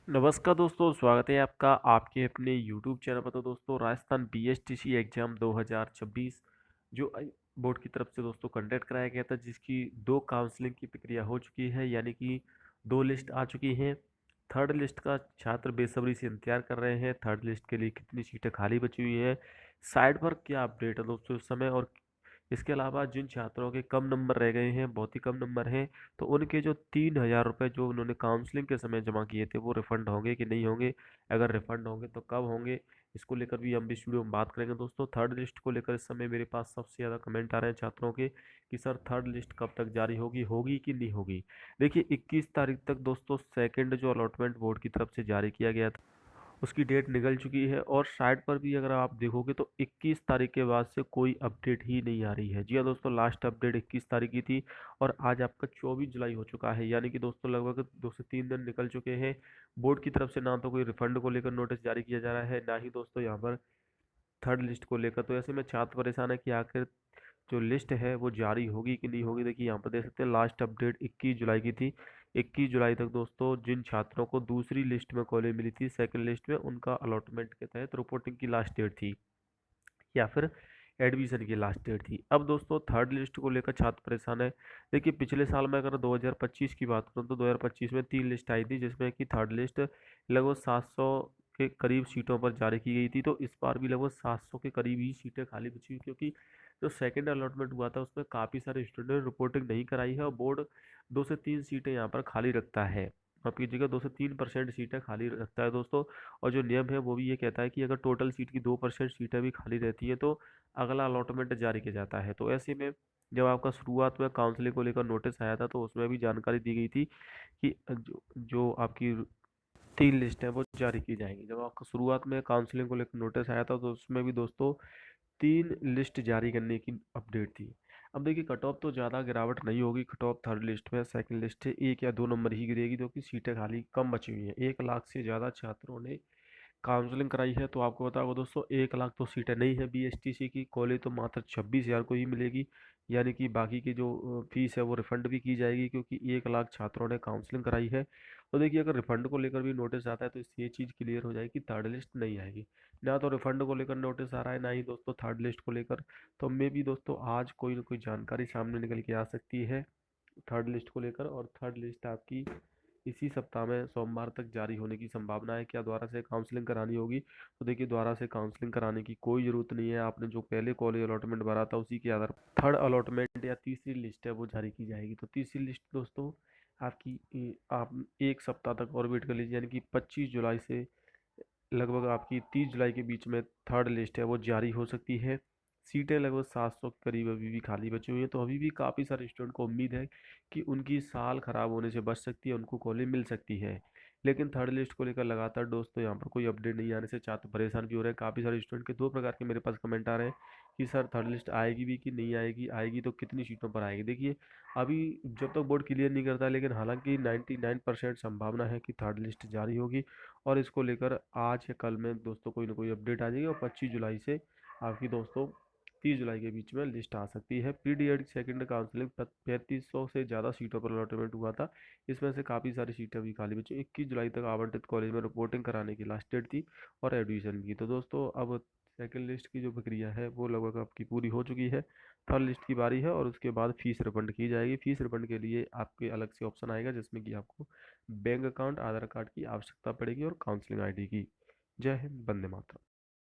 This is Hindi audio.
नमस्कार दोस्तों, स्वागत है आपका आपके अपने यूट्यूब चैनल पर। तो दोस्तों, राजस्थान बीएसटीसी एग्ज़ाम 2026 जो बोर्ड की तरफ से दोस्तों कंडक्ट कराया गया था, जिसकी दो काउंसलिंग की प्रक्रिया हो चुकी है, यानी कि दो लिस्ट आ चुकी हैं। थर्ड लिस्ट का छात्र बेसब्री से इंतजार कर रहे हैं। थर्ड लिस्ट के लिए कितनी सीटें खाली बची हुई हैं, साइड पर क्या अपडेट है दोस्तों इस समय, और इसके अलावा जिन छात्रों के कम नंबर रह गए हैं, बहुत ही कम नंबर हैं, तो उनके जो 3000 रुपये जो उन्होंने काउंसलिंग के समय जमा किए थे, वो रिफंड होंगे कि नहीं होंगे। अगर रिफंड होंगे तो कब होंगे, इसको लेकर भी हम इस वीडियो में बात करेंगे दोस्तों। थर्ड लिस्ट को लेकर इस समय मेरे पास सबसे ज़्यादा कमेंट आ रहे हैं छात्रों के कि सर थर्ड लिस्ट कब तक जारी होगी, होगी कि नहीं होगी। देखिए, 21 तारीख तक दोस्तों सेकेंड जो अलॉटमेंट बोर्ड की तरफ से जारी किया गया था, उसकी डेट निकल चुकी है। और साइट पर भी अगर आप देखोगे तो 21 तारीख के बाद से कोई अपडेट ही नहीं आ रही है। जी हाँ दोस्तों, लास्ट अपडेट 21 तारीख की थी और आज आपका 24 जुलाई हो चुका है, यानी कि दोस्तों लगभग 2 से 3 दिन निकल चुके हैं। बोर्ड की तरफ से ना तो कोई रिफंड को लेकर नोटिस जारी किया जा रहा है, ना ही दोस्तों यहाँ पर थर्ड लिस्ट को लेकर। तो ऐसे में छात्र परेशान है कि आखिर जो लिस्ट है वो जारी होगी कि नहीं होगी। देखिए, यहाँ पर देख सकते हैं लास्ट अपडेट 21 जुलाई की थी। 21 जुलाई तक दोस्तों जिन छात्रों को दूसरी लिस्ट में कॉलेज मिली थी, सेकंड लिस्ट में, उनका अलॉटमेंट के तहत रिपोर्टिंग की लास्ट डेट थी, या फिर एडमिशन की लास्ट डेट थी। अब दोस्तों थर्ड लिस्ट को लेकर छात्र परेशान है। देखिए, पिछले साल में अगर 2025 की बात करूँ तो 2025 में 3 लिस्ट आई थी, जिसमें कि थर्ड लिस्ट लगभग 700 के करीब सीटों पर जारी की गई थी। तो इस बार भी लगभग 700 के करीब ही सीटें खाली बची हुई, क्योंकि जो सेकंड अलॉटमेंट हुआ था उसमें काफ़ी सारे स्टूडेंट ने रिपोर्टिंग नहीं कराई है, और बोर्ड 2 से 3 सीटें यहाँ पर खाली रखता है। आपकी जगह 2 से 3% सीटें खाली रखता है दोस्तों। और जो नियम है वो भी ये कहता है कि अगर टोटल सीट की 2% सीटें भी खाली रहती है तो अगला अलॉटमेंट जारी किया जाता है। तो ऐसे में जब आपका शुरुआत में काउंसलिंग को लेकर नोटिस आया था, तो उसमें भी जानकारी दी गई थी कि जो जो आपकी 3 लिस्ट है वो जारी की जाएंगी। जब आपका शुरुआत में काउंसलिंग को लेकर नोटिस आया था, तो उसमें भी दोस्तों 3 लिस्ट जारी करने की अपडेट थी। अब देखिए, कट ऑफ तो ज़्यादा गिरावट नहीं होगी। कट ऑफ थर्ड लिस्ट में, सेकंड लिस्ट से 1 या 2 नंबर ही गिरेगी, क्योंकि सीटें खाली कम बची हुई हैं। 1 लाख से ज़्यादा छात्रों ने काउंसलिंग कराई है। तो आपको बताओ दोस्तों, 1 लाख तो सीटें नहीं है बीएसटीसी की। कॉलेज तो मात्र 26,000 को ही मिलेगी, यानी कि बाकी की जो फीस है वो रिफंड भी की जाएगी, क्योंकि 1 लाख छात्रों ने काउंसलिंग कराई है। तो देखिए, अगर रिफंड को लेकर भी नोटिस आता है तो इससे ये चीज़ क्लियर हो जाएगी कि थर्ड लिस्ट नहीं आएगी। ना तो रिफंड को लेकर नोटिस आ रहा है, ना ही दोस्तों थर्ड लिस्ट को लेकर। तो मे भी दोस्तों आज कोई ना कोई जानकारी सामने निकल के आ सकती है थर्ड लिस्ट को लेकर। और थर्ड लिस्ट आपकी इसी सप्ताह में सोमवार तक जारी होने की संभावना है। क्या दोबारा से काउंसलिंग करानी होगी? तो देखिए, दोबारा से काउंसलिंग कराने की कोई ज़रूरत नहीं है। आपने जो पहले कॉलेज अलॉटमेंट भरा था उसी के आधार पर थर्ड अलॉटमेंट या तीसरी लिस्ट है वो जारी की जाएगी। तो तीसरी लिस्ट दोस्तों आपकी आप एक सप्ताह तक और वेट कर लीजिए, यानी कि 25 जुलाई से लगभग आपकी 30 जुलाई के बीच में थर्ड लिस्ट है वो जारी हो सकती है। सीटें लगभग 700 के करीब अभी भी खाली बची हुई हैं। तो अभी भी काफ़ी सारे स्टूडेंट को उम्मीद है कि उनकी साल ख़राब होने से बच सकती है, उनको कॉलेज मिल सकती है। लेकिन थर्ड लिस्ट को लेकर लगातार दोस्तों यहाँ पर कोई अपडेट नहीं आने से छात्र परेशान भी हो रहे हैं। काफ़ी सारे स्टूडेंट के दो प्रकार के मेरे पास कमेंट आ रहे हैं कि सर थर्ड लिस्ट आएगी भी कि नहीं आएगी, आएगी तो कितनी सीटों पर आएगी। देखिए, अभी जब तक बोर्ड क्लियर नहीं करता, लेकिन हालांकि 99% संभावना है कि थर्ड लिस्ट जारी होगी। और इसको लेकर आज या कल में दोस्तों कोई ना कोई अपडेट आ जाएगी, और 25 जुलाई से आपकी दोस्तों 30 जुलाई के बीच में लिस्ट आ सकती है। Pre D Ed second counselling 3500 से ज़्यादा सीटों पर अलॉटमेंट हुआ था। इसमें से काफ़ी सारी सीटें अभी खाली बची। 21 जुलाई तक आवंटित कॉलेज में रिपोर्टिंग कराने की लास्ट डेट थी, और एडमिशन की। तो दोस्तों अब सेकेंड लिस्ट की जो प्रक्रिया है वो लगभग आपकी पूरी हो चुकी है। थर्ड लिस्ट की बारी है, और उसके बाद फीस रिफंड की जाएगी। फीस रिफंड के लिए आपके अलग से ऑप्शन आएगा, जिसमें कि आपको बैंक अकाउंट, आधार कार्ड की आवश्यकता पड़ेगी, और काउंसलिंग आईडी की। जय हिंद, वंदे मातरम।